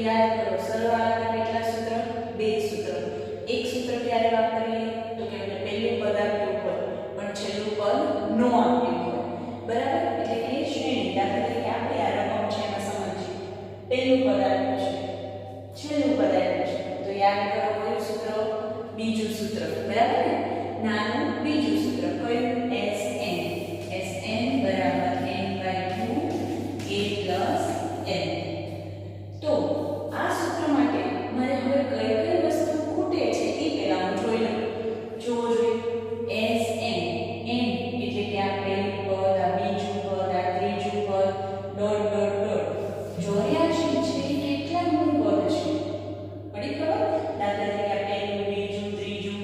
યાદ કરો, સરવાળાના કેટલા સૂત્ર? 2 સૂત્ર. એક સૂત્ર ક્યારે વાપરીએ? તો કે આપણે પહેલું પદ આપ્યું હોય પણ છેલ્લું પદ નો આપ્યું હોય, બરાબર? એટલે કે શ્રેણી. દાખલા તરીકે આપણે આ રકમ છે એમાં સમજીએ. પહેલું પદ આપ્યું છે, છેલ્લું પદ આપ્યું છે, તો યાદ કરો કયું સૂત્ર? બીજું સૂત્ર, બરાબર ને? નાનું બીજું સૂત્ર કયું? Sn. Sn બરાબર n/2 a + n. તો આ સૂત્ર માટે મારે હવે કઈ કઈ વસ્તુ ખૂટે છે એ પહેલા હું જોઈ લઉં. જોવો જોઈએ. Sn, n એટલે કે આ પહેલું પદ, આ બીજું પદ, આ ત્રીજું પદ, ડોટ ડોટ ડોટ. 84 છે એ કેટલામું પદ છે? પડી ખબર? દાખલા તરીકે આ પહેલું, બીજું, ત્રીજું,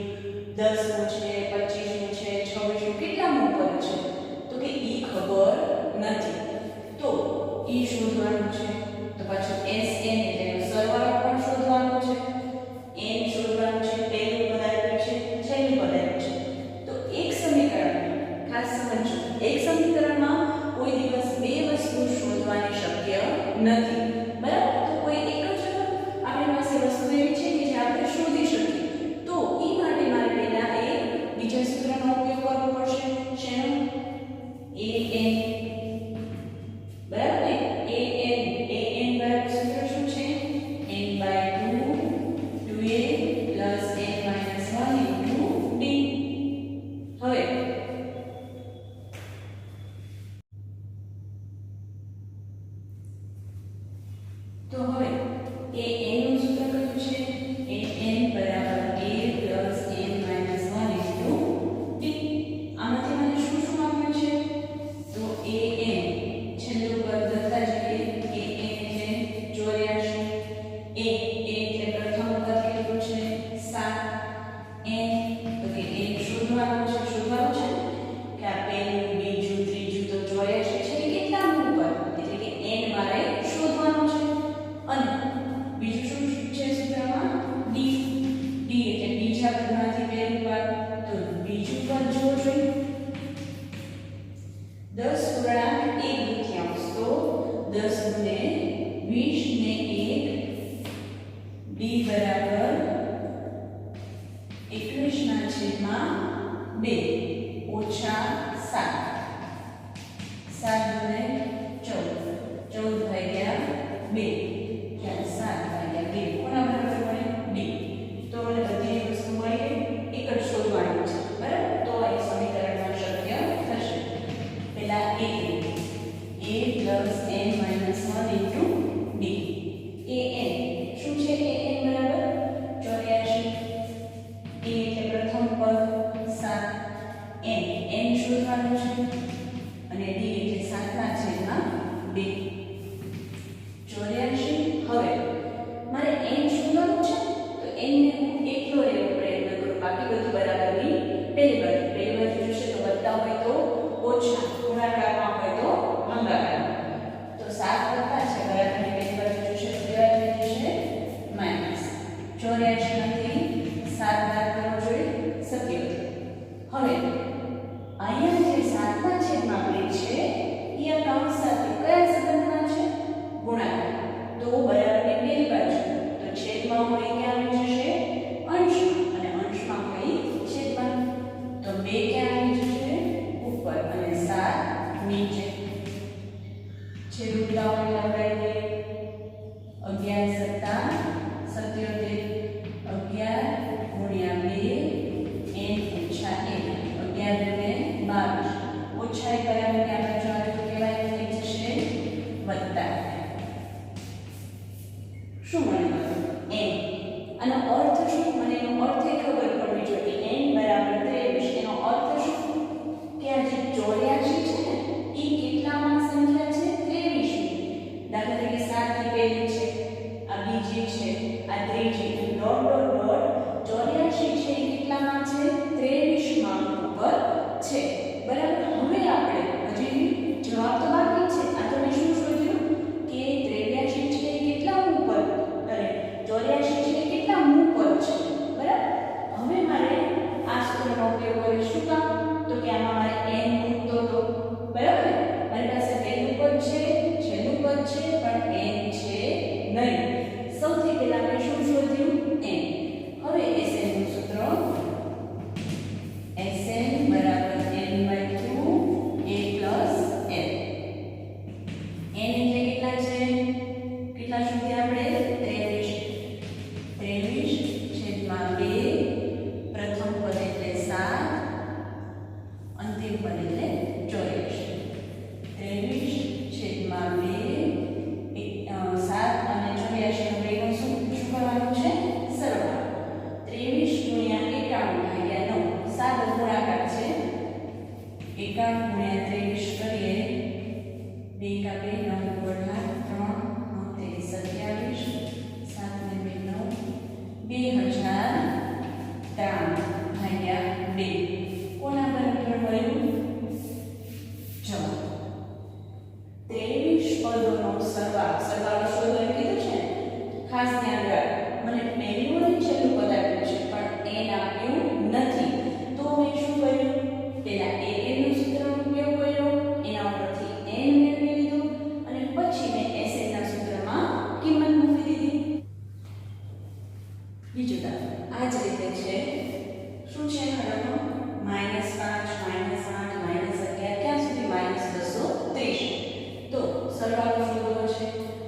10મું છે, 25મું છે, 26મું કેટલામું પદ છે? તો કે ઈ ખબર નથી. તો ઈ શોધવાનું છે. તો પાછું Sn એટલે એનો સરવાળો પણ શોધવાનો છે. n શોધવાનું છે. પહેલું પદ આપ્યું છે, છેલ્લું પદ આપ્યું છે. તો એક સમીકરણ ખાસ સમજો, એક સમીકરણમાં કોઈ દિવસ બે વસ્તુ શોધવાની શક્ય નથી, બરાબર? તો કોઈ એક જ આપણી પાસે વસ્તુ એવી છે કે જે આપણે શોધી શકીએ. તો એ માટે મારે પહેલા એક બીજા સૂત્રનો ઉપયોગ કરવો પડશે. શેનો? an, બરાબર ને? an બરાબર સૂત્ર શું છે? n/2 2a + n - 1 * d. હવે તો હવે an નું સૂત્ર કયું છે? an બરાબર a + n - 1 * d. આમાંથી મને શું શું આપ્યું છે? તો an છેલ્લું પદ લખતા જઈએ. an એટલે 84, a એટલે પ્રથમ પદ કેટલું છે? 7. n તો કે n શોધવાનું છે. શોધવાનું છે કે આ પહેલું, બીજું, ત્રીજું, તો 84 છે એ કેટલામું પદ? એટલે કે n મારે શોધવાનું છે. અને બીજું શું છે સૂત્રમાં? d. d એટલે બીજા પદમાંથી પહેલું પદ, તો બીજું પદ જોવું જોઈએ. 10 પૂર્ણાંક 1/2 તો 10 ગુણે 20 ને 1 d બરાબર 21/2 ઓછા 7. 7 ગુણે 14, 14/2. જ્યાં 7/2 કોના બરાબર મળે? d. તો મને બધી વસ્તુ મળી ગઈ. એક જ શોધવાનું છે, બરાબર? તો આ સમીકરણમાં શક્ય થશે. પહેલા a + n - 1 * d. an શું છે? an બરાબર 84, a એટલે પ્રથમ પદ, 7, n શોધવાનું છે, અને d એટલે 7/2. 84. હવે મારે n શોધવાનું છે, તો n ને હું એકલો લેવાનો પ્રયત્ન કરું. બાકી બધું બરાબરની પહેલી બાજુ જોશે તો વત્તા હોય તો ઓછા, ગુણાકારમાં હોય તો ભાગાકારમાં. તો 7 વત્તા છે, બરાબરની પહેલી બાજુ જોશે તો કેવા થઈ જશે? માઈનસ. 84 માંથી 7 બાદ કરવો જોઈએ, 77. હવે અહીંયા જે 7/2 છે એ આ કૌંસ સાથે કયા સંબંધમાં છે? ગુણાકાર. તો બરાબરની પહેલી બાજુ, તો છેદમાં હોય ક્યાં આવી જશે? અંશમાં, અને અંશમાં હોય છેદમાં. તો 2 ક્યાં આવી જશે? ઉપર, અને 7 નીચે. છેદ ઉડતા હોય લંબાઈ દે. 11 + 7 = 11 ગુણ્યા 2 n ઓછા 1. 11 ને 22. ઓછા એ કયા મૂકે આપણે જોઈએ તો કેવાય થઈ જશે? વત્તા. શું મળે? n. આનો અર્થ શું? મને એનો અર્થ એ ખબર પડવી જોઈએ કે n બરાબર 23. એનો અર્થ શું? કે આ જે 84 છે ને એ કેટલામાં સંખ્યા છે? 23. દાખલા તરીકે 7 ની પહેલી છે, આ બીજી છે, આ ત્રીજી, ડોટ ડોટ ડોટ. 84 છે એ કેટલામાં છે? 23માં ઉપર છે, બરાબર? હવે આપણે હજી જવાબ તો બાકી છે. આ તો મેં શું શોધ્યું કે 83 છે એ કેટલામું પદ? અરે 84 છે એ કેટલામું પદ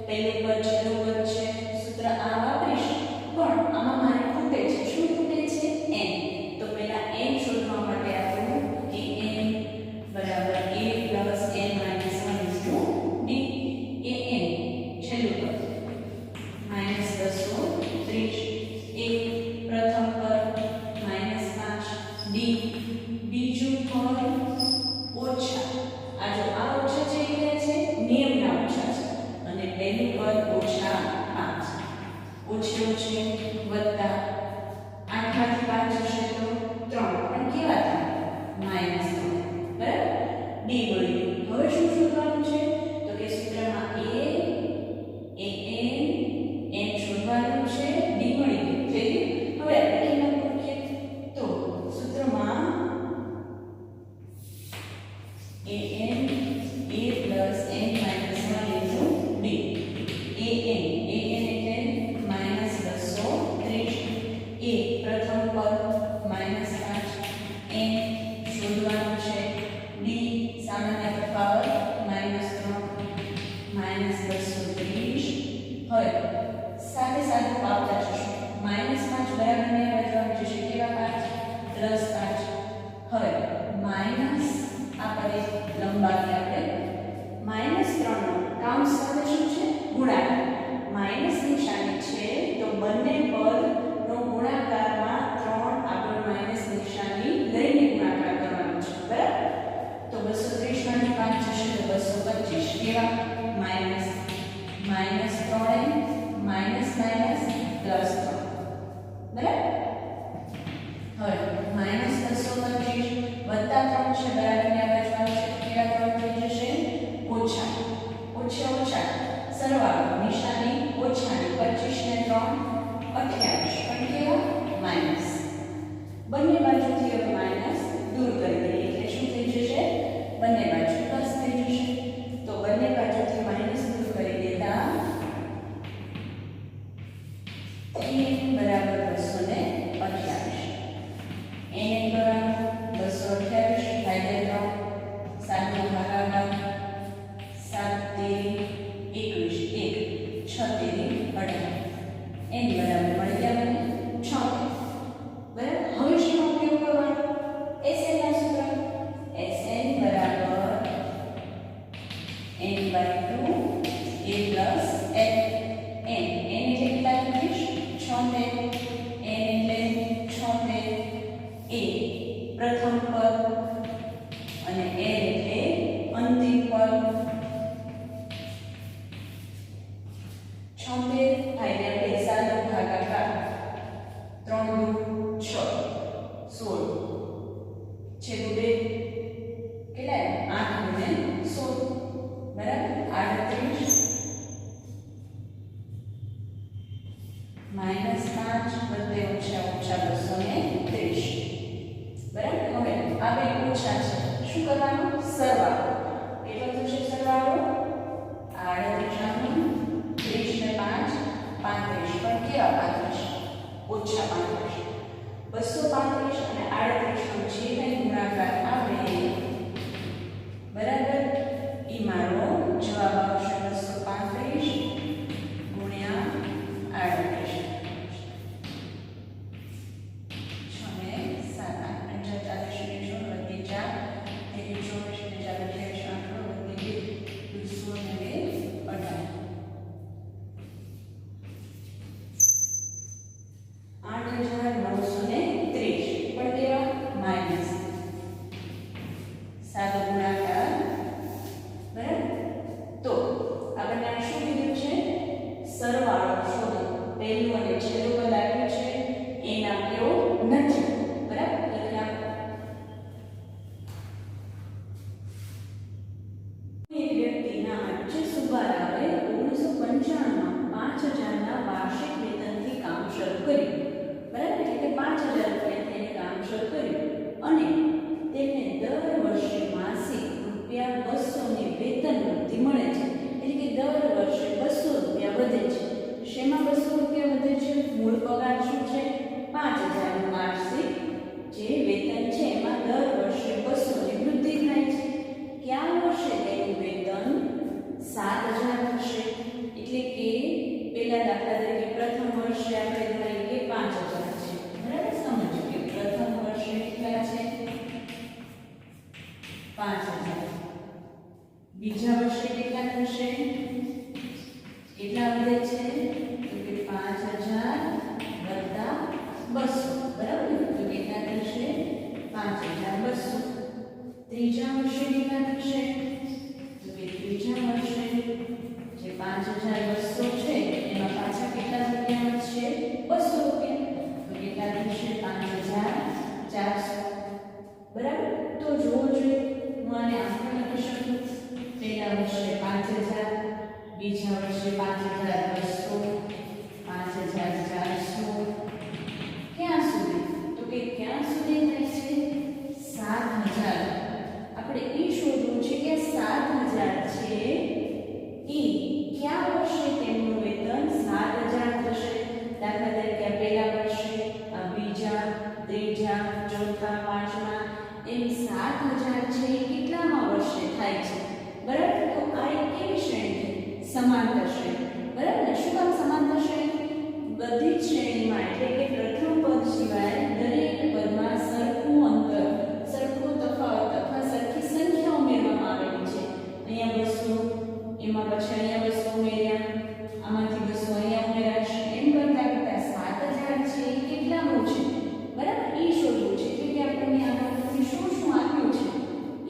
પહેલું પદ છેલ્લું પદ છે સૂત્ર આ વાપરીશ પણ આમાં મારે ખૂટે છે શું ખૂટે છે n તો પહેલા n શોધવા માટે આપણું કે n બરાબર a plus n minus 1 is to d a n છેલ્લું પદ minus 230 a પ્રથમ પદ minus 5 d બીજું પદ ઓછા આ જો આ ઓછા છે એ છે નિયમના ઓછા છે અને પહેલું પદ ઓછા 5 ઓછે ઓછે વત્તા 8 માંથી 5 જશે તો 3 પણ કેવા થાય -3 બરાબર d મળ્યું હવે શું શોધવાનું છે તો કે સૂત્રમાં a n શોધવાનું છે d મળી ગયું થઈ ગયું હવે આપણે કિંમત મૂકીએ તો સૂત્રમાં a plus n minus 1 into d a n એટલે -230 a પ્રથમ પદ -5 n શોધવાનું છે d સામાન્ય તફાવત -3 હવે સાથે સાથે પાવતા જશું -5 બરાબર ને બાજુ જશે કેવા 5 +5 હવે માઈનસ આ પદે લંબાવી આપણે -3 નો કાઉન્ટ સાથે શું છે ગુણાકાર માઈનસ નિશાની છે તો બંને પદ નો ગુણાકારમાં 3 આપણે માઈનસ નિશાની લઈને ગુણાકાર કરવાનો છે બરાબર તો 230 માંથી 5 જશે તો 225 કેવા માઈનસ -3n માઈનસ પ્લસ 3 બરાબર હવે -225 વત્તા 3 છે બરાબર ને આ બાજુ છે કેવા 3 થઈ જશે ઓછા ઓછા સરવાળો નિશાની ઓછાની 25 ને 3 28 પણ કેવા માઈનસ બંને બાજુથી હવે માઈનસ દૂર કરી દઈએ એટલે શું થઈ જશે બંને બાજુ પ્લસ થઈ જશે તો બંને બાજુથી માઈનસ દૂર કરી દેતા n બરાબર 228 n બરાબર 228 ભાગ્યા 3 7 નો ભાગાકાર 7 તેરી 21 1 6 તેરી 18 n બરાબર મળી ગયા મને 6 બરાબર હવે શું ઉપયોગ કરવાનો Sn ના સૂત્ર Sn બરાબર n/2 a plus f n એટલે કેટલા લખીશ 76 n એટલે 76 a પ્રથમ પદ અને n એટલે અંતિમ પદ 76 ભાગ્યા 2 સાદો ભાગાકાર 3 દુ 6 16 છેદુ 2 કેટલા 8 ગુણ્યા 16 બરાબર 38 -5 વત્તે ઓછા 230 બરાબર હવે આ બે ઓછા છે શું કરવાનું સરવાળો કેટલો થશે સરવાળો 38 30 ને 5 35 જોવો જોઈએ. હું આને આમ પણ લખી શકું. પહેલા વર્ષે 5000, બીજા વર્ષે 5200, 5400, ક્યાં સુધી? તો કે ક્યાં સુધી થાય છે? 7000. આપણે એ શોધવું છે કે 7000 છે એ કયા વર્ષે તેમનું વેતન 7000 થશે. દાખલા તરીકે પહેલા વર્ષે, બીજા, ત્રીજા, ચોથા, પાંચમા એમ 7000 છે એ કેટલામાં વર્ષે થાય છે? બરાબર. તો આ એક કેવી શ્રેણી છે? સમાંતર શ્રેણી. બરાબર ને? શું કામ સમાંતર શ્રેણી? બધી જ શ્રેણીમાં એટલે કે પ્રથમ પદ સિવાય દરેક પદમાં સરખું અંતર, સરખો તફાવત અથવા સરખી સંખ્યા ઉમેરવામાં આવેલી છે. અહીંયા 200, એમાં પછી અહીંયા 200 ઉમેર્યા, આમાંથી 200 અહીંયા ઉમેરાશે. એમ કરતા કરતા 7000 છે એ કેટલાનું છે? બરાબર. એ શોધવું છે કે આપણને આમાંથી શું શું આપ્યું છે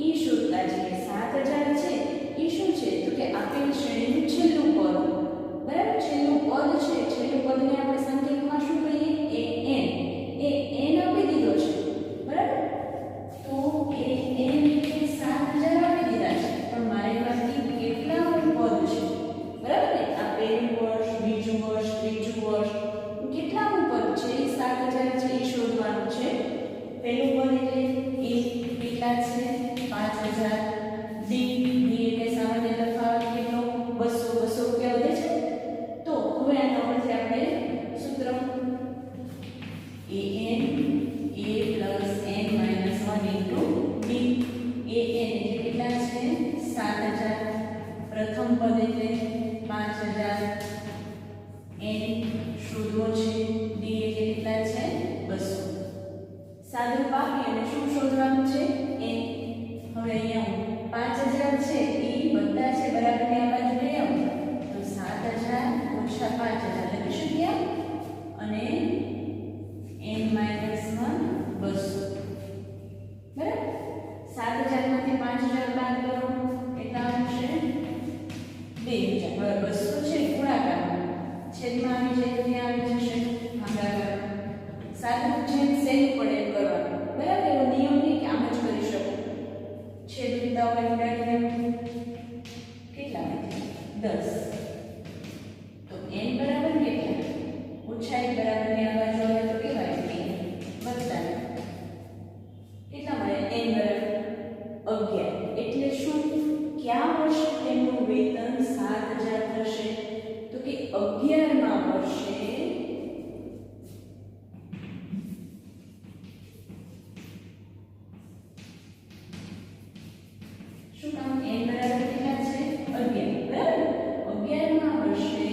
એ શોધતા જઈએ. 7000 છે એ શું છે? તો કે આપેલ શ્રેણીનું છેલ્લું પદ. બરાબર. છેલ્લું પદ છે. છેલ્લું પદને આપણે સંકેતમાં શું કહીએ? એ n આપી દીધો છે. બરાબર. તો એ n એટલે 7000 આપી દીધા છે. પણ મારી પાસે કેટલામું પદ છે? બરાબર ને? આ પહેલું વર્ષ, બીજું વર્ષ, ત્રીજું વર્ષ, કેટલામું પદ છે એ 7000 છે એ શોધવાનું છે. પહેલું પદ એટલે એ કેટલા છે? 5000. ડી એટલે સામાન્ય તફાવત કેટલો? 200 રૂપિયા વધે છે. તો હવે આના પરથી આપણે સૂત્ર an a+n-1 * d. an એટલે કેટલા છે? 7000. પ્રથમ પદ એટલે 5000. n શોધવો છે. d એટલે કેટલા છે? 200. સાદું પાકી અને શું શોધવાનું છે? n. હવે અહીંયા 5000 છે એ બધા છે બરાબર ને આ બાજુ લઈ આવો તો 7000 - 5000 લખી શકીએ અને n-1 200. બરાબર. 7000 માંથી 5000 બાદ કરો એટલા આવશે 2000. હવે 200 છે ગુણાકાર છેદમાં આવી જાય ત્યાં આવી જશે ભાગાકાર. સાદું છેદ સહેલું પડે એમ કરવાનું. બરાબર. એવો નિયમ નહીં કે આમ જ કરી શકો. છેદ ઉડાડો કેટલા 10. તો n બરાબર કેટલા? ઓછા 1 બરાબર ને આ બાજુ આવે તો કેવાય 2 વત્તા કેટલા મળે? n બરાબર 11. એટલે શું? કયા વર્ષે તેમનું વેતન 7000 થશે? તો કે 11મા વર્ષે શું કામ? n બરાબર કેટલા છે? 11. બરાબર. 11મા વર્ષે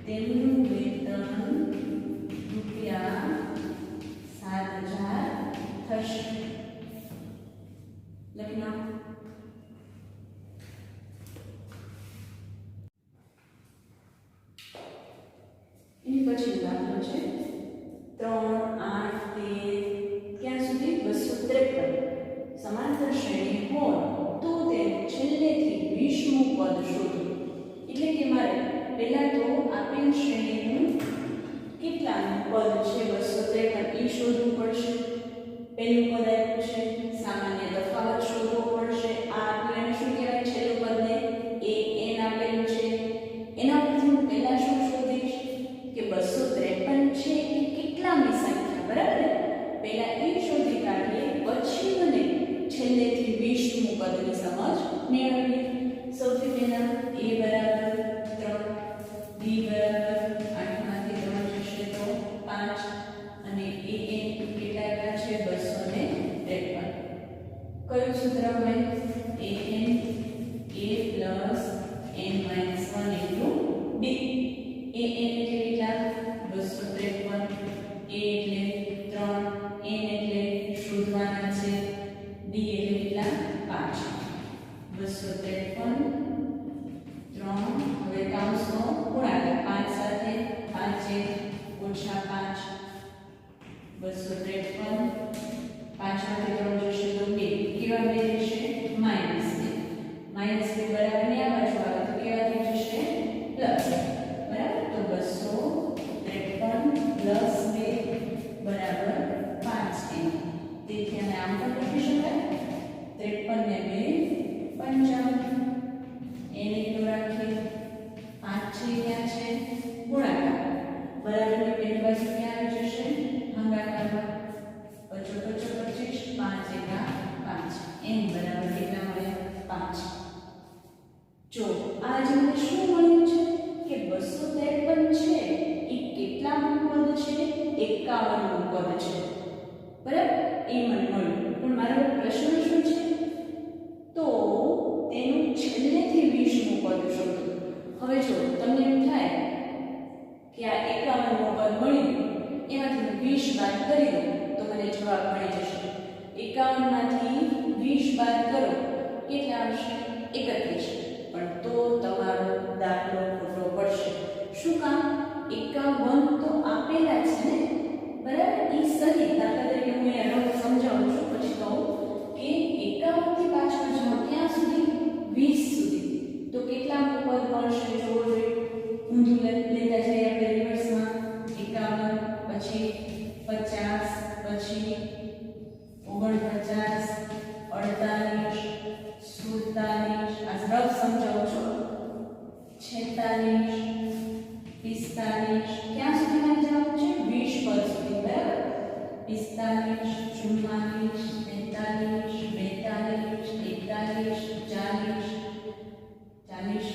તેમનું વેતન રૂપિયા 7000 થશે. લખી નાખો. એની પછી દાખલો છે 3, 8, 13 ક્યાં સુધી? 253. સમાંતર શ્રેણી હોય તો તેનું છેલ્લેથી 20મું પદ શોધો. એટલે કે મારે પહેલા તો આપેલ શ્રેણીનું કેટલાનું પદ છે 253 એ શોધવું પડશે. પહેલું પદ આપ્યું છે, સામાન્ય તફાવત શોધવો પડશે. આ આપ્યું એને શું કહેવાય? છેલ્લું પદને an આપેલું છે. એના પરથી હું પહેલા શું શોધીશ કે 253 છે એ કેટલાની સંખ્યા? બરાબર. પહેલા એ શોધી કાઢીએ પછી મને છેલ્લેથી 20મું પદની સમજ મેળવીએ. સૌથી પહેલા a બરાબર 3, b બરાબર 8 માંથી 3 જશે તો 5 અને an કેટલા કરી દો તો મને જવાબ મળી જશે. 51 માંથી 20 બાદ કરો કેટલા આવશે? 31. પણ તો તમારો દાખલો ખોટો પડશે. શું કામ? 51 તો આપેલા છે ને, બરાબર? એ સહી. દાખલા તરીકે હું એને સમજાવું છું પછી કહું કે 51 થી પાછળ જાઓ ક્યાં સુધી? 20 સુધી. તો કેટલા પદ મળશે જોવો જોઈએ. ઊંધું લેતા જઈએ આપણે રિવર્સમાં. 51 પછી 50 પછી 49 48 47 આ રફ સમજાવું છું. 46 45 ક્યાં સુધી મારે જવાનું છે? 20 પદ સુધી, બરાબર? 45 44 43 42 41 40 39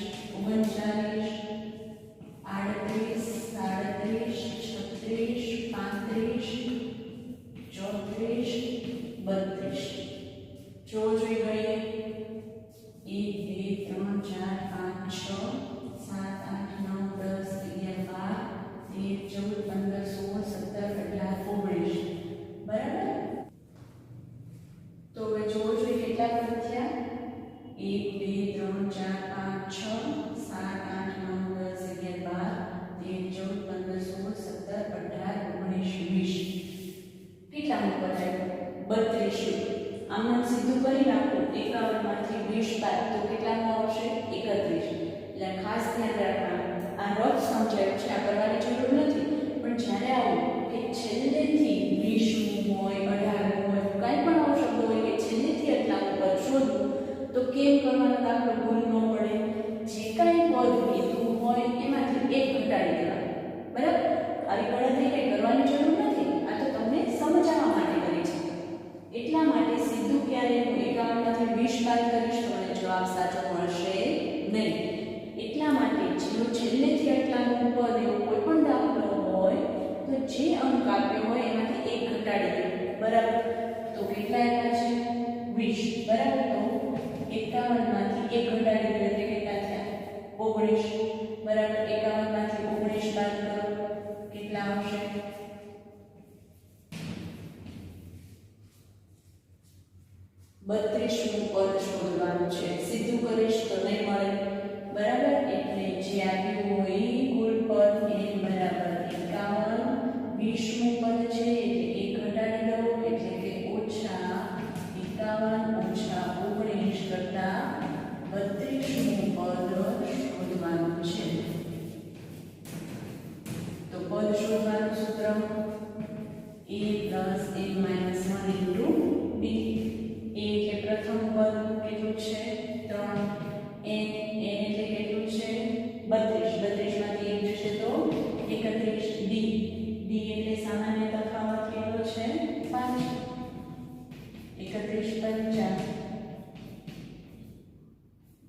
38 37 36 35 34 32. જો જોઈ ગઈએ 1 2 3 4 5 6 7 8 9 10 11 12 13 14 15 16 17 18 19. બરાબર? તો હવે જો જોઈએ કેટલા પદ થયા? 1 2 3 4 5 6 7 8 9 10 11 12 13 14 15 16 17 18 19 20. કેટલામું પદ આવ્યું? 32. આમાં સીધું કરી નાખો. 51 માંથી 20 બાદ તો કેટલામાં આવશે? 31. એટલે ખાસ ધ્યાન રાખવાનું. આ રફ સમજાયું છે, આ કરવાની જરૂર નથી. પણ જ્યારે આવું કે છેલ્લેથી 20 હોય 18 હોય કાંઈ પણ આવો શબ્દ હોય કે છેલ્લેથી એટલાનું પદ શોધવું તો કેમ કરવાનો દાખલો ભૂલ ન પડે? જે કાંઈ પદ કીધું હોય એમાંથી એક ઘટાડી દેવાનું. બરાબર? આવી ગણતરી કંઈ કરવાની જરૂર નથી. આ તો તમને સમજાવવા માટે કરી છે. એટલા માટે સીધું ક્યારે હું 51 માંથી 20 બાદ કરીશ તો મને જવાબ સાચો મળશે નહીં. એટલા માટે જેનો છેલ્લેથી આટલાનું પદ એવો કોઈ પણ દાખલો હોય તો જે અંક આપ્યો હોય એમાંથી એક ઘટાડી દેવું. બરાબર? તો કેટલા આવ્યા છે? 20. બરાબર? તો 51 માંથી એક ઘટાડી દો એટલે કેટલા થયા? 19. બરાબર? 51 માંથી 19 બાદ કરો કેટલા આવશે? 32મું પદ શોધવાનું છે. સીધું કરીશ તો નહીં મળે. બરાબર? એટલે જે આપ્યું હોય કુલ પદ n બરાબર 51. 20મું પદ છે એટલે એક ઘટાડી દો એટલે કે ઓછા 51 ઓછા 19 કરતા 32મું પદ શોધવાનું છે. તો પદ શોધવાનું સૂત્ર a + n - 1 * b. a એટલે પ્રથમ પદ કેટલું છે? 3. n એટલે કેટલું છે? 32. 32 માંથી 1 જશે તો 31. d એટલે સામાન્ય તફાવત કેટલો છે? 5. 31 × 5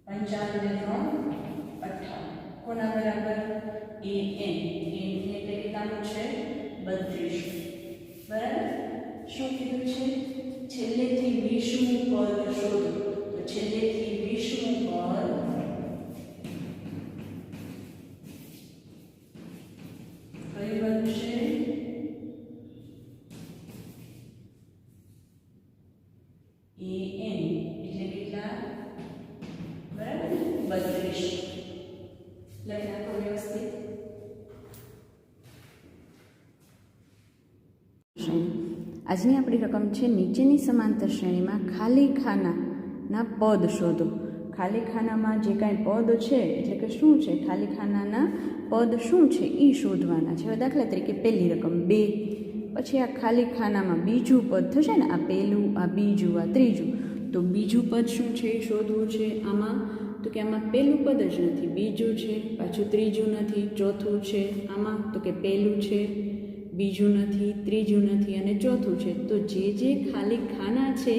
55 ને 3 58. કોના બરાબર? a n એટલે કેટલાનું છે? 32. બરાબર? શું કીધું છે? છેલ્લેથી 20મું પદ શોધો. તો છેલ્લેથી 20મું પદ કયું બનશે? an એટલે કેટલા? બરાબર? 32. લખી નાખો વ્યવસ્થિત. આજની આપણી રકમ છે નીચેની સમાંતર શ્રેણીમાં ખાલી ખાનાના પદ શોધો. ખાલી ખાનામાં જે કાંઈ પદ છે એટલે કે શું છે? ખાલી ખાનાના પદ શું છે એ શોધવાના છે. દાખલા તરીકે પહેલી રકમ 2, પછી આ ખાલી ખાનામાં બીજું પદ થશે ને, આ પહેલું, આ બીજું, આ ત્રીજું. તો બીજું પદ શું છે એ શોધવું છે. આમાં તો કે આમાં પહેલું પદ જ નથી, બીજું છે, પાછું ત્રીજું નથી, ચોથું છે. આમાં તો કે પહેલું છે, બીજું નથી, ત્રીજું નથી અને ચોથું છે. તો જે ખાલી ખાના છે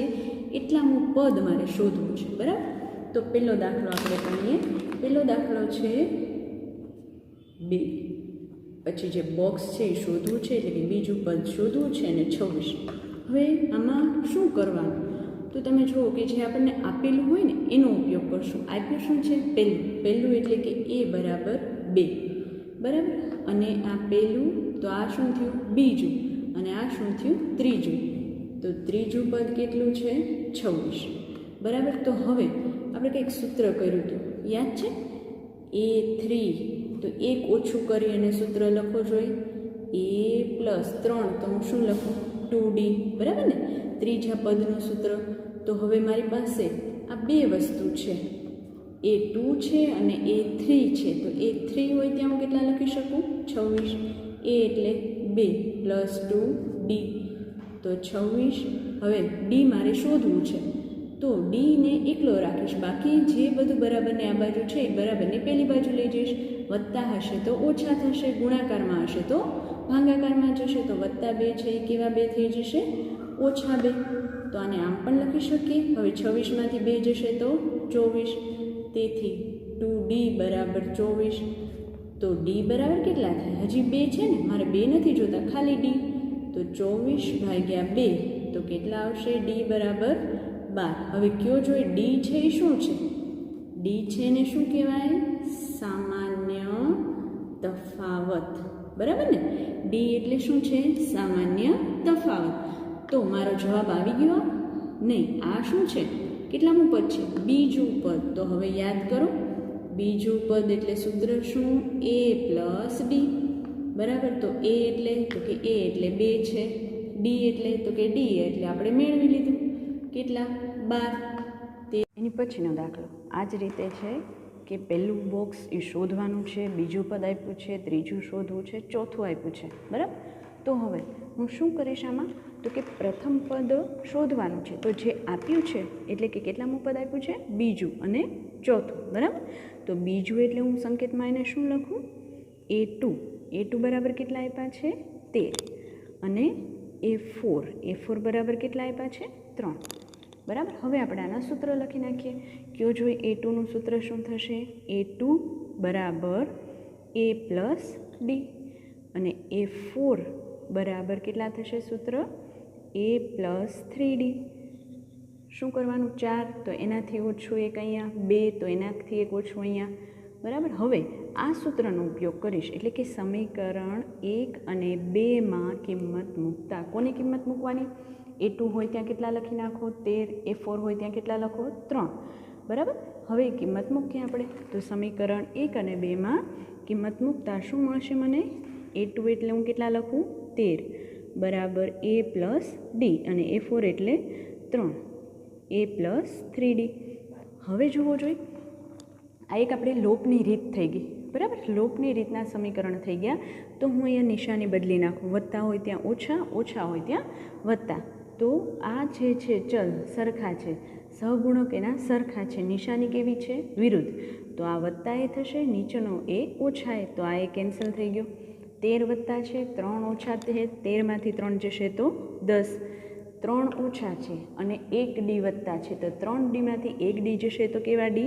એટલાનું પદ મારે શોધવું છે. બરાબર? તો પહેલો દાખલો આપણે ગણીએ. પહેલો દાખલો છે 2. પછી જે બોક્સ છે એ શોધવું છે એટલે કે બીજું પદ શોધવું છે અને 26. હવે આમાં શું કરવાનું? તો તમે જુઓ કે જે આપણને આપેલું હોય ને એનો ઉપયોગ કરશું. આપ્યું શું છે? પહેલું એટલે કે a બરાબર 2. બરાબર? અને આ પહેલું તો આ શું થયું? બીજું. અને આ શું થયું ત્રીજું, તો ત્રીજું પદ કેટલું છે 26, બરાબર. તો હવે આપણે કંઈક સૂત્ર કર્યું હતું યાદ છે, A3, તો એક ઓછું કરી અને સૂત્ર લખો જોઈએ, A+3, તો હું શું લખું 2D, બરાબર ને, ત્રીજા પદનું સૂત્ર. તો હવે મારી પાસે આ બે વસ્તુ છે, A2 છે અને A3 છે. તો A3 હોય ત્યાં હું કેટલા લખી શકું 26, A એટલે 2 + 2D, તો 26. હવે D મારે શોધવું છે, તો D ને એકલો રાખીશ, બાકી જે બધું બરાબરને આ બાજુ છે એ બરાબરને પેલી બાજુ લઈ જઈશ. વત્તા હશે તો ઓછા થશે, ગુણાકારમાં હશે તો ભાગાકારમાં જશે. તો +2 છે એ કેવા 2 થઈ જશે -2. તો આને આમ પણ લખી શકીએ. હવે 26માંથી 2 જશે તો 24, તેથી 2D બરાબર 24. તો D બરાબર કેટલા થાય, હજી 2 છે ને, મારે 2 નથી જોતા, ખાલી D. તો 24/2, તો કેટલા આવશે D બરાબર 12. હવે કયો જોઈએ D છે એ શું છે, D છે ને શું કહેવાય, સામાન્ય તફાવત, બરાબર ને. D એટલે શું છે, સામાન્ય તફાવત. તો મારો જવાબ આવી ગયો નહીં. આ શું છે, કેટલામું પદ છે, બીજું પદ. તો હવે યાદ કરો, બીજું પદ એટલે સૂત્ર શું, A+D, બરાબર. તો A એટલે તો કે A એટલે 2 છે, D એટલે તો કે D એટલે આપણે મેળવી લીધું કેટલા 12. તે એની પછીનો દાખલો આ જ રીતે છે કે પહેલું બોક્સ એ શોધવાનું છે, બીજું પદ આપ્યું છે, ત્રીજું શોધવું છે, ચોથું આપ્યું છે, બરાબર. તો હવે હું શું કરીશ આમાં, તો કે પ્રથમ પદ શોધવાનું છે. તો જે આપ્યું છે એટલે કે કેટલામું પદ આપ્યું છે, બીજું અને ચોથું, બરાબર. તો બીજું એટલે હું સંકેતમાં એને શું લખું, A2 બરાબર કેટલા આપ્યા છે 13, અને A4 બરાબર કેટલા આપ્યા છે 3, બરાબર. હવે આપણે આના સૂત્ર લખી નાખીએ. કયો જોઈએ A2નું સૂત્ર શું થશે, A2 બરાબર A+D, અને A4 બરાબર કેટલા થશે સૂત્ર, A+3D. શું કરવાનું 4, તો એનાથી ઓછું એક અહીંયા, 2 તો એનાથી એક ઓછું અહીંયા, બરાબર. હવે આ સૂત્રનો ઉપયોગ કરીશ, એટલે કે સમીકરણ 1 અને 2માં કિંમત મૂકતા. કોની કિંમત મૂકવાની, A2 હોય ત્યાં કેટલા લખી નાખો 13, A4 હોય ત્યાં કેટલા લખો 3, બરાબર. હવે કિંમત મૂકીએ આપણે. તો સમીકરણ 1 અને 2માં કિંમત મૂકતા શું મળશે મને, A2 એટલે હું કેટલા લખું 13 બરાબર A+D, અને A4 એટલે 3 A+3D. હવે જુઓ જોઈએ, આ એક આપણે લોપની રીત થઈ ગઈ, બરાબર. લોપની રીતના સમીકરણ થઈ ગયા. તો હું અહીંયા નિશાની બદલી નાખું, વત્તા હોય ત્યાં ઓછા, ઓછા હોય ત્યાં વત્તા. તો આ જે છે ચલ સરખા છે, સહગુણક એના સરખા છે, નિશાની કેવી છે વિરુદ્ધ. તો આ વત્તા એ થશે, નીચેનો એ ઓછા એ, તો આ એ કેન્સલ થઈ ગયો. 13 વત્તા છે, 3 ઓછા 13માંથી 3 જશે તો 10, 3 ઓછા છે અને 1D વત્તા છે, તો 3Dમાંથી 1D જશે તો કેવા D,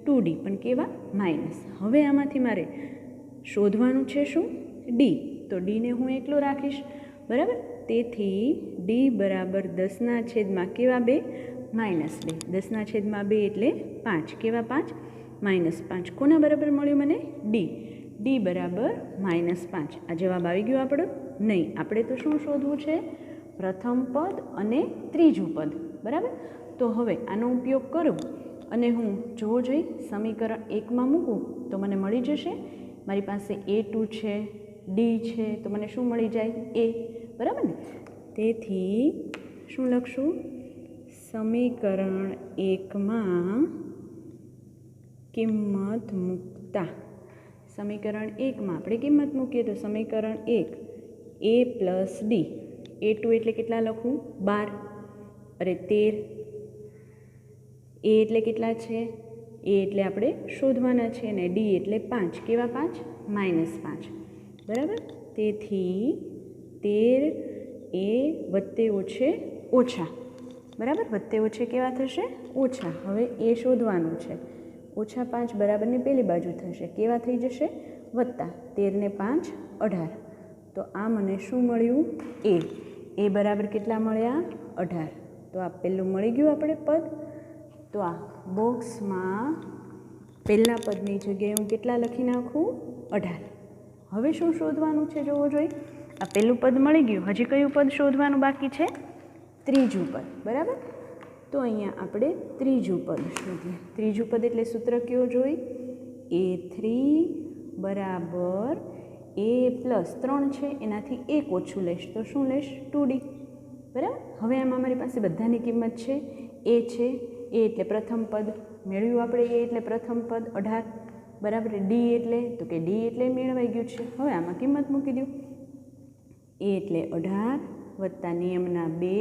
2D, પણ કેવા માઇનસ. હવે આમાંથી મારે શોધવાનું છે શું, D. તો Dને હું એકલો રાખીશ, બરાબર. તેથી D બરાબર 10/2 કેવા 2, -2, 10/2 એટલે 5, કેવા 5, -5. કોના બરાબર મળ્યું મને, D બરાબર -5. આ જવાબ આવી ગયો આપણો નહીં. આપણે તો શું શોધવું છે, પ્રથમ પદ અને ત્રીજું પદ, બરાબર. તો હવે આનો ઉપયોગ કરું અને હું જોવો જોઈ સમીકરણ 1માં મૂકું તો મને મળી જશે, મારી પાસે A2 છે, D છે, તો મને શું મળી જાય A, બરાબર ને. તેથી શું લખશું, સમીકરણ 1માં કિંમત મૂકતા. સમીકરણ 1માં આપણે કિંમત મૂકીએ તો સમીકરણ 1 A+D, A2 એટલે કેટલા લખું 12, અરે 13, A એટલે કેટલા છે, A એટલે આપણે શોધવાના છે, અને D એટલે 5, કેવા 5, -5, બરાબર. તેથી 13 એ વત્તે ઓછે ઓછા, બરાબર. વત્તે ઓછે કેવા થશે ઓછા. હવે એ શોધવાનું છે, -5 બરાબરની પેલી બાજુ થશે, કેવા થઈ જશે વત્તા, 13 ને 5 18. તો આ મને શું મળ્યું, એ બરાબર કેટલા મળ્યા 18. તો આ પહેલું મળી ગયું આપણે પદ. તો આ બોક્સમાં પહેલા પદની જગ્યાએ હું કેટલા લખી નાખું 18. હવે શું શોધવાનું છે જોવો જોઈએ, આ પહેલું પદ મળી ગયું, હજી કયું પદ શોધવાનું બાકી છે? ત્રીજું પદ, બરાબર. તો અહીંયા આપણે ત્રીજું પદ શોધીએ. ત્રીજું પદ એટલે સૂત્ર કયો જોઈ? A3 બરાબર A પ્લસ 3 છે એનાથી 1 ઓછું લઈશ તો શું લઈશ? 2D, બરાબર. હવે આમાં અમારી પાસે બધાની કિંમત છે. A છે, A એટલે પ્રથમ પદ મેળવ્યું આપણે, A એટલે પ્રથમ પદ 18, બરાબર. D એટલે તો કે D એટલે મેળવાઈ ગયું છે. હવે આમાં કિંમત મૂકી દો. A એટલે 18 વત્તા નિયમના 2,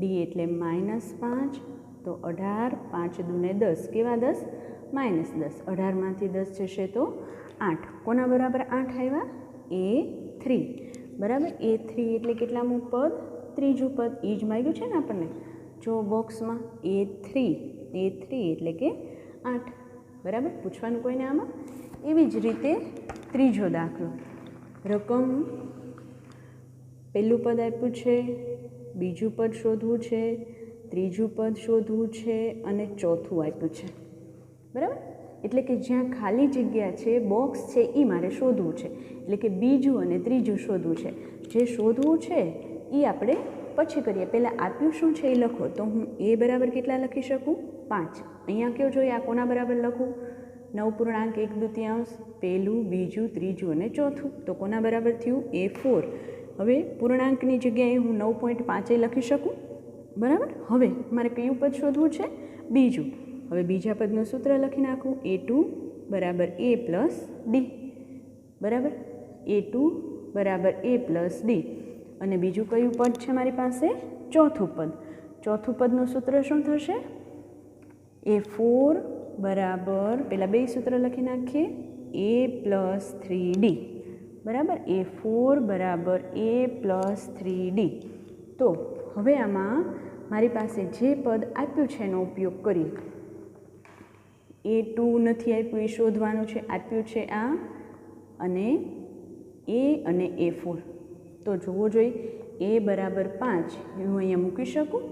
D એટલે -5, તો 18, 5 દૂને 10, કેવા 10? -10. 18માંથી 10 જશે તો 8. કોના બરાબર 8 આવ્યા? A3, બરાબર. A3 એટલે કેટલામું પદ? ત્રીજું પદ. એ જ માગ્યું છે ને આપણને જો બોક્સમાં. A3 એટલે કે 8, બરાબર. પૂછવાનું કોઈને આમાં. એવી જ રીતે ત્રીજો દાખલો. રકમ પહેલું પદ આપ્યું છે, બીજું પદ શોધવું છે, ત્રીજું પદ શોધવું છે અને ચોથું આપ્યું છે, બરાબર. એટલે કે જ્યાં ખાલી જગ્યા છે, બોક્સ છે, એ મારે શોધવું છે. એટલે કે બીજું અને ત્રીજું શોધવું છે. જે શોધવું છે એ આપણે પછી કરીએ. પહેલાં આપ્યું શું છે એ લખો. તો હું A બરાબર કેટલા લખી શકું? 5. અહીંયા કયો જોઈએ? આ કોના બરાબર લખું? 9.1/2, પહેલું, બીજું, ત્રીજું અને ચોથું. તો કોના બરાબર થયું? A4. હવે પૂર્ણાંકની જગ્યાએ હું 9.5 લખી શકું, બરાબર. હવે મારે કયું પદ શોધવું છે? બીજું. હવે બીજા પદનું સૂત્ર લખી નાખું. A2 બરાબર A પ્લસ D, બરાબર. A2 બરાબર A પ્લસ D. અને બીજું કયું પદ છે મારી પાસે? ચોથું પદ. ચોથું પદનું સૂત્ર શું થશે? A4 બરાબર, પહેલાં બે સૂત્ર લખી નાખીએ. A પ્લસ 3D, બરાબર. A4 બરાબર A પ્લસ 3D. તો હવે આમાં મારી પાસે જે પદ આપ્યું છે એનો ઉપયોગ કરીએ. A2 નથી આપ્યું એ શોધવાનું છે. આપ્યું છે આ અને A અને A4. તો જોવો જોઈએ. A બરાબર 5 હું અહીંયા મૂકી શકું,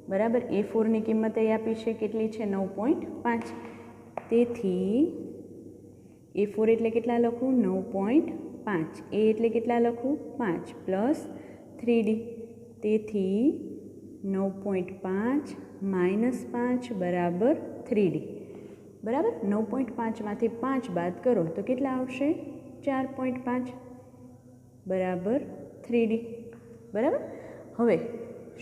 બરાબર. A4ની કિંમત એ આપી છે કેટલી છે? 9.5. તેથી A4 એટલે કેટલા લખું? 9.5. A એટલે કેટલા લખું? 5 પ્લસ 3D. તેથી 9.5 -5 બરાબર 3D, બરાબર. 9.5માંથી 5 બાદ કરો તો કેટલા આવશે? 4.5 બરાબર 3D, બરાબર. હવે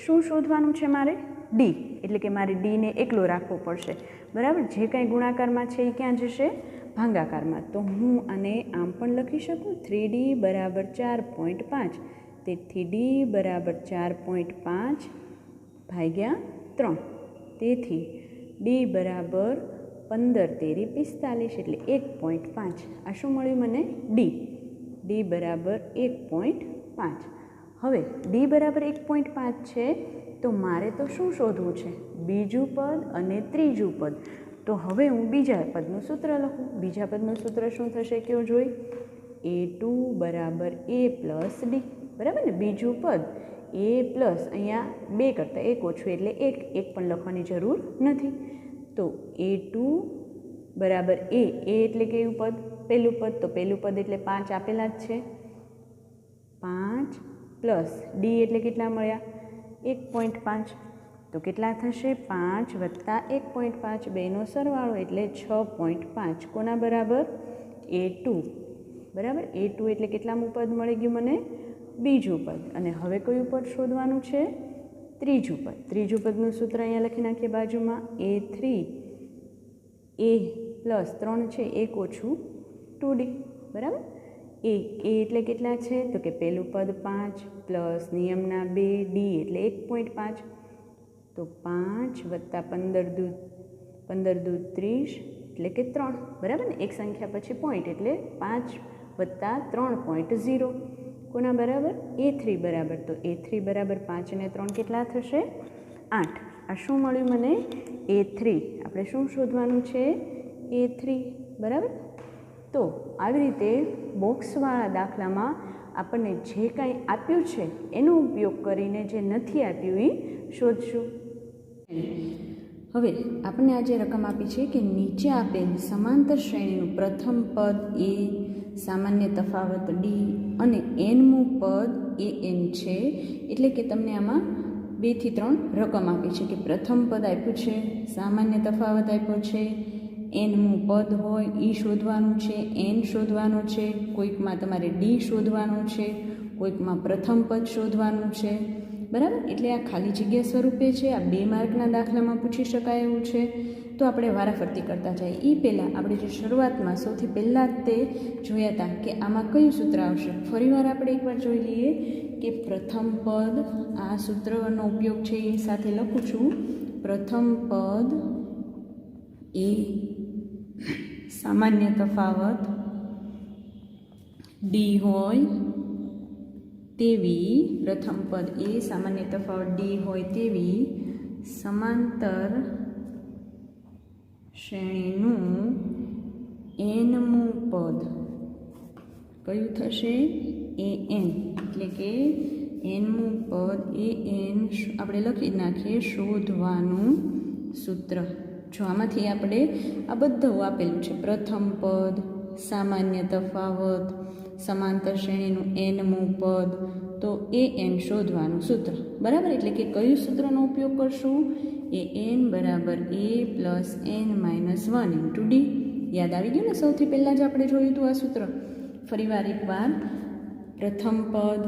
શું શોધવાનું છે મારે? D. એટલે કે મારે Dને એકલો રાખવો પડશે, બરાબર. જે કાંઈ ગુણાકારમાં છે એ ક્યાં જશે? ભાગાકારમાં. તો હું આને આમ પણ લખી શકું. 3D બરાબર 4.5. તેથી D બરાબર 4.5 ભાગ્યા 3. તેથી D બરાબર 15 તેરી 45 એટલે 1.5. આ શું મળ્યું મને? D બરાબર 1.5. હવે D બરાબર 1.5 છે તો મારે તો શું શોધવું છે? બીજું પદ અને ત્રીજું પદ. તો હવે હું બીજા પદનું સૂત્ર લખું. બીજા પદનું સૂત્ર શું થશે કયો જોઈ? A2 બરાબર A પ્લસ D, બરાબર ને. બીજું પદ A પ્લસ, અહીંયા 2 કરતાં 1 ઓછું એટલે 1 પણ લખવાની જરૂર નથી. તો A2 બરાબર A એટલે કેવું પદ? પહેલું પદ. તો પહેલું પદ એટલે 5 આપેલા જ છે. 5 પ્લસ D એટલે કેટલા મળ્યા? 1.5. તો કેટલા થશે? 5 વત્તા 1.5, બેનો સરવાળો એટલે 6.5. કોના બરાબર? A2, બરાબર. A2 એટલે કેટલામું પદ મળી ગયું મને? બીજું પદ. અને હવે કયું પદ શોધવાનું છે? ત્રીજું પદ. ત્રીજું પદનું સૂત્ર અહીંયા લખી નાખીએ બાજુમાં. A3 A પ્લસ 3 છે, 1 ઓછું 2D, બરાબર. A એટલે કેટલા છે? તો કે પહેલું પદ 5 પ્લસ નિયમના 2 D એટલે 1.5. તો 5 વત્તા 15 દૂ 30 એટલે કે 3, બરાબર ને. એક સંખ્યા પછી પોઈન્ટ એટલે 5 વત્તા 3.0. કોના બરાબર? A3 બરાબર. તો A3 બરાબર 5 અને 3 કેટલા થશે? 8. આ શું મળ્યું મને? A3. આપણે શું શોધવાનું છે? A3, બરાબર. તો આવી રીતે બોક્સવાળા દાખલામાં આપણને જે કાંઈ આપ્યું છે એનો ઉપયોગ કરીને જે નથી આપ્યું એ શોધશું. હવે આપણને આ જે રકમ આપી છે કે નીચે આપેલ સમાંતર શ્રેણીનું પ્રથમ પદ એ, સામાન્ય તફાવત ડી અને એનમું પદ એ એન છે. એટલે કે તમને આમાં 2 થી 3 રકમ આપી છે કે પ્રથમ પદ આપ્યું છે, સામાન્ય તફાવત આપ્યો છે, એનમું પદ હોય એ શોધવાનું છે, એન શોધવાનો છે, કોઈકમાં તમારે ડી શોધવાનું છે, કોઈકમાં પ્રથમ પદ શોધવાનું છે. બરાબર, એટલે આ ખાલી જગ્યા સ્વરૂપે છે. આ 2 માર્કના દાખલામાં પૂછી શકાય એવું છે. તો આપણે વારાફરતી કરતા જઈએ. એ પહેલાં આપણે જે શરૂઆતમાં સૌથી પહેલાં જ તે જોયા હતા કે આમાં કયું સૂત્ર આવશે. ફરીવાર આપણે એકવાર જોઈ લઈએ કે પ્રથમ પદ, આ સૂત્રનો ઉપયોગ છે એ સાથે લખું છું. પ્રથમ પદ એ સામાન્ય તફાવત ડી હોય તેવી, પ્રથમ પદ એ સામાન્ય તફાવત ડી હોય તેવી સમાંતર શ્રેણીનું એનમું પદ કયું થશે? A N. એટલે કે એનમું પદ એ એન આપણે લખી નાખીએ શોધવાનું સૂત્ર. જો આમાંથી આપણે આ બધું આપેલું છે, પ્રથમ પદ, સામાન્ય તફાવત, સમાંતર શ્રેણીનું એનમું પદ, તો એ એન શોધવાનું સૂત્ર. બરાબર, એટલે કે કયું સૂત્રનો ઉપયોગ કરશું? એ એન બરાબર A plus N minus 1 into D. યાદ આવી ગયું ને? સૌથી પહેલાં જ આપણે જોયું હતું આ સૂત્ર. ફરીવાર એકવાર, પ્રથમ પદ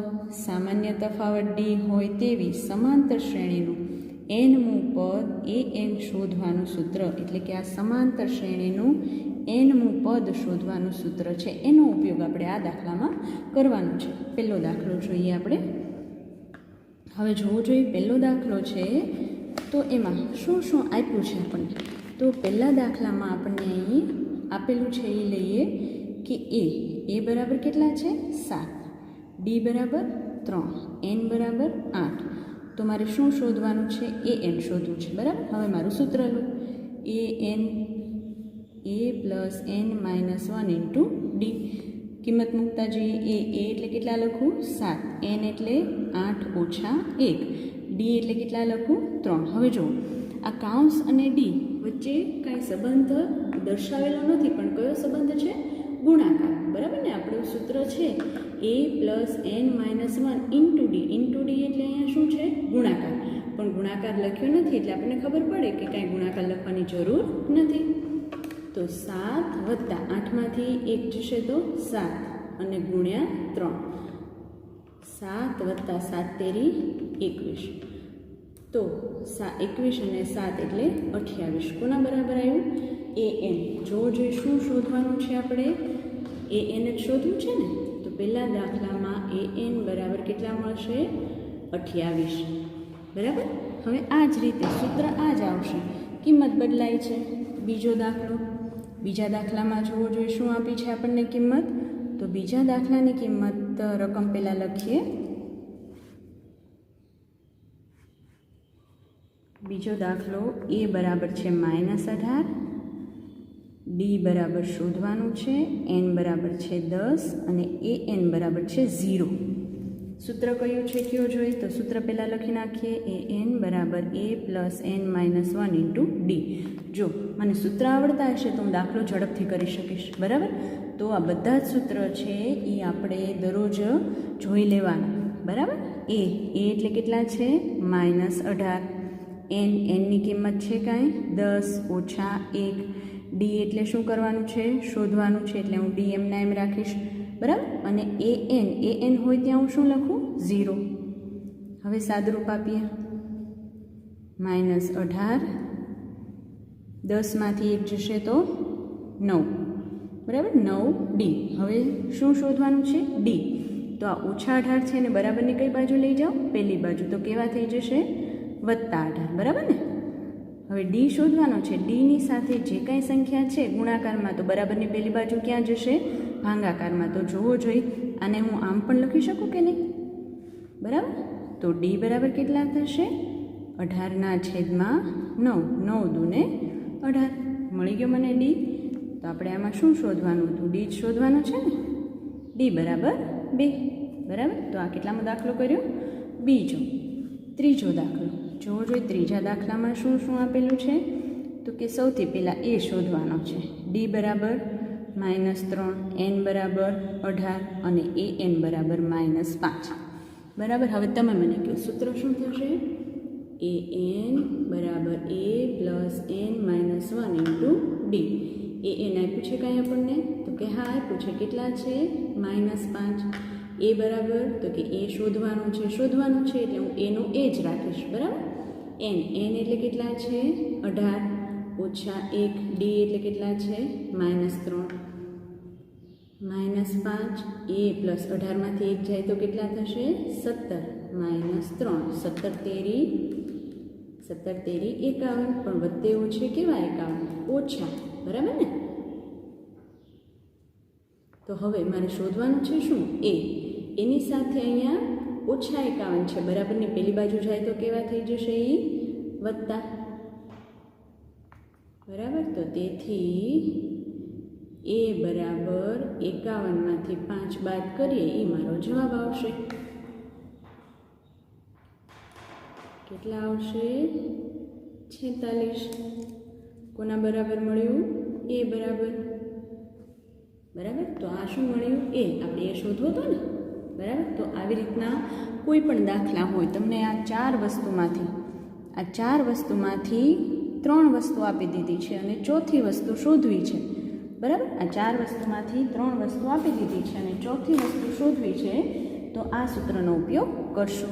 સામાન્ય તફાવત ડી હોય તેવી સમાંતર શ્રેણીનું એનમું પદ એ એન શોધવાનું સૂત્ર. એટલે કે આ સમાંતર શ્રેણીનું એનમું પદ શોધવાનું સૂત્ર છે, એનો ઉપયોગ આપણે આ દાખલામાં કરવાનો છે. પહેલો દાખલો જોઈએ આપણે. હવે જોવું જોઈએ પહેલો દાખલો છે તો એમાં શું શું આપ્યું છે આપણને. તો પહેલા દાખલામાં આપણને અહીં આપેલું છે એ લઈએ કે એ બરાબર કેટલા છે? 7, ડી બરાબર 3, એન બરાબર 8. તો મારે શું શોધવાનું છે? એ એન શોધવું છે. બરાબર, હવે મારું સૂત્ર લો. A N A plus N minus 1 into D. કિંમત મૂકતા જઈએ. એ એટલે કેટલા લખું? 7, એન એટલે 8 ઓછા 1, ડી એટલે કેટલા લખું? 3. હવે જુઓ, આ કાઉન્સ અને ડી વચ્ચે કાંઈ સંબંધ દર્શાવેલો નથી, પણ કયો સંબંધ છે? ગુણાકાર. બરાબર ને? આપણું સૂત્ર છે A plus N minus 1 into D. Into D એટલે અહીંયા શું છે? ગુણાકાર. પણ ગુણાકાર લખ્યો નથી એટલે આપણને ખબર પડે કે કાંઈ ગુણાકાર લખવાની જરૂર નથી. તો 7 વત્તા 8માંથી 1 જશે તો 7 અને ગુણ્યા 3. 7 વત્તા 7 તેરી 21. તો 21 અને 7 એટલે 28. કોના બરાબર આવ્યું? A N. જો શું શોધવાનું છે આપણે? એ એન જ શોધવું છે ને? તો પહેલા દાખલામાં એ એન બરાબર કેટલા મળશે? 28. બરાબર. હવે આ જ રીતે સૂત્ર આ જ આવશે. કિંમત બદલાય છે. બીજો દાખલો. બીજા દાખલામાં જોવો જોઈએ શું આપી છે આપણને કિંમત. તો બીજા દાખલાની કિંમત રકમ પહેલાં લખીએ. બીજો દાખલો એ બરાબર છે -18, ડી બરાબર શોધવાનું છે, એન બરાબર છે 10 અને એ એન બરાબર છે 0. સૂત્ર કયું છે કયો જોઈએ? તો સૂત્ર પહેલાં લખી નાખીએ. એ એન બરાબર A plus N minus 1 into D. જો મને સૂત્ર આવડતા હશે તો હું દાખલો ઝડપથી કરી શકીશ. બરાબર. તો આ બધા જ સૂત્ર છે એ આપણે દરરોજ જોઈ લેવાના. બરાબર. એ એટલે કેટલા છે? -18. એનની કિંમત છે કાંઈ 10 ઓછા 1. ડી એટલે શું કરવાનું છે? શોધવાનું છે, એટલે હું ડી એમના એમ રાખીશ. બરાબર. અને એ એન હોય ત્યાં હું શું લખું? 0. હવે સાદરૂપ આપીએ. -18, 10માંથી 1 જશે તો 9. બરાબર. 9 ડી. હવે શું શોધવાનું છે? ડી. તો આ -18 છે ને બરાબરની કઈ બાજુ લઈ જાઓ? પહેલી બાજુ. તો કેવા થઈ જશે? +18. બરાબર ને? હવે ડી શોધવાનો છે. ડીની સાથે જે કાંઈ સંખ્યા છે ગુણાકારમાં, તો બરાબરની પહેલી બાજુ ક્યાં જશે? ભાગાકારમાં. તો જોવો જોઈએ, આને હું આમ પણ લખી શકું કે નહીં? બરાબર. તો ડી બરાબર કેટલા થશે? 18/9. 9 દૂને 18. મળી ગયો મને ડી. તો આપણે આમાં શું શોધવાનું હતું? ડી જ શોધવાનું છે ને? ડી બરાબર 2. બરાબર. તો આ કેટલામો દાખલો કર્યો? બીજો. ત્રીજો દાખલો જોવો જોઈએ. ત્રીજા દાખલામાં શું આપેલું છે? તો કે સૌથી પહેલાં એ શોધવાનો છે. ડી બરાબર -3, એન બરાબર 18 અને એ એન બરાબર -5. બરાબર. હવે તમે મને કહો સૂત્ર શું થશે? એ એન બરાબર A plus N -1 into D. A N આપ્યું છે કાંઈ આપણને? તો કે હા આપ્યું છે. કેટલા છે? -5. એ બરાબર તો કે એ શોધવાનું છે એટલે હું એનું એ જ રાખીશ. બરાબર. એન એટલે કેટલા છે? 18 ઓછા 1. ડી એટલે કેટલા છે? -3 -5. એ પ્લસ 18માંથી 1 જાય તો કેટલા થશે? 17 -3. 17 તેરી 51. પણ વત્તે ઓછે કેવા 51? ઓછા. બરાબર ને? તો હવે મારે શોધવાનું છે શું? એ. એની સાથે અહીંયા ઓછા 51 છે. બરાબરની પેલી બાજુ જાય તો કેવા થઈ જશે? એ વત્તા. બરાબર. તો તેથી એ બરાબર 51માંથી 5 બાદ કરીએ એ મારો જવાબ આવશે. કેટલા આવશે? 46. કોના બરાબર મળ્યું? એ બરાબર. બરાબર. તો આ શું મળ્યું? એ. આપણે એ શોધવો હતો ને. બરાબર. તો આવી રીતના કોઈ પણ દાખલા હોય તમને આ ચાર વસ્તુમાંથી 3 વસ્તુ આપી દીધી છે અને ચોથી વસ્તુ શોધવી છે. બરાબર. આ 4 વસ્તુમાંથી 3 વસ્તુ આપી દીધી છે અને ચોથી વસ્તુ શોધવી છે તો આ સૂત્રનો ઉપયોગ કરશો.